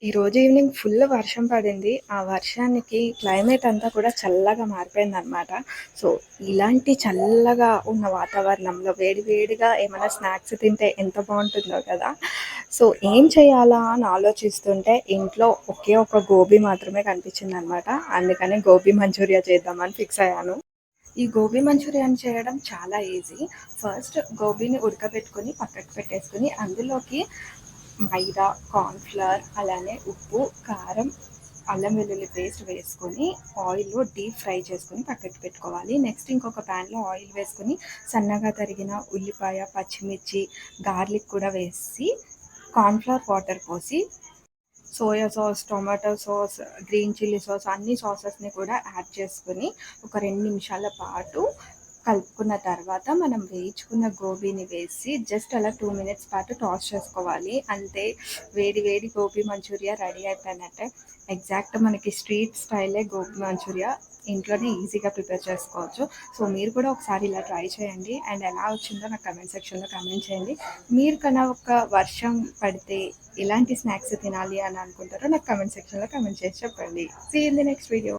ఈరోజు evening full వర్షం పడింది. ఆ వర్షానికి క్లైమేట్ అంతా కూడా చల్లగా మారిపోయిందనమాట. సో, ఇలాంటి చల్లగా ఉన్న వాతావరణంలో వేడి వేడిగా ఏమైనా స్నాక్స్ తింటే ఎంత బావుంటుందో కదా! సో, ఏం చేయాలా అని ఆలోచిస్తుంటే ఇంట్లో ఒకే ఒక గోబీ మాత్రమే కనిపించిందనమాట. అందుకని గోబీ మంచూరియా చేద్దామని ఫిక్స్ అయ్యాను. ఈ గోబీ మంచూరియాని చేయడం చాలా ఈజీ. ఫస్ట్ గోబీని ఉడకబెట్టుకొని పక్కకు పెట్టేసుకొని అందులోకి మైదా, కార్న్‌ఫ్లవర్ అలానే ఉప్పు, కారం, అల్లం వెల్లుల్లి పేస్ట్ వేసుకొని ఆయిల్‌లో డీప్ ఫ్రై చేసుకొని పక్కకు పెట్టుకోవాలి. నెక్స్ట్ ఇంకొక ప్యాన్‌లో ఆయిల్ వేసుకొని సన్నగా తరిగిన ఉల్లిపాయ, పచ్చిమిర్చి, గార్లిక్ కూడా వేసి కార్న్‌ఫ్లవర్ వాటర్ పోసి soya sauce, tomato sauce, green chilli sauce అన్ని సాసెస్‌ని కూడా యాడ్ చేసుకొని ఒక 2 నిమిషాల పాటు కలుపుకున్న తర్వాత మనం వేయించుకున్న గోబీని వేసి జస్ట్ అలా 2 మినిట్స్ పాటు టాస్ చేసుకోవాలి. అంతే, వేడి వేడి గోబీ మంచూరియా రెడీ అయిపోయినట్టే. ఎగ్జాక్ట్ మనకి స్ట్రీట్ స్టైలే గోబీ మంచూరియా ఇంట్లోనే ఈజీగా ప్రిపేర్ చేసుకోవచ్చు. సో, మీరు కూడా ఒకసారి ఇలా ట్రై చేయండి. అండ్ ఎలా వచ్చిందో నాకు కమెంట్ సెక్షన్‌లో కమెంట్ చేయండి. మీరు కన్నా ఒక వర్షం పడితే ఎలాంటి స్నాక్స్ తినాలి అని అనుకుంటారో నాకు కమెంట్ సెక్షన్‌లో కమెంట్ చేసి చెప్పండి. See you in the next video.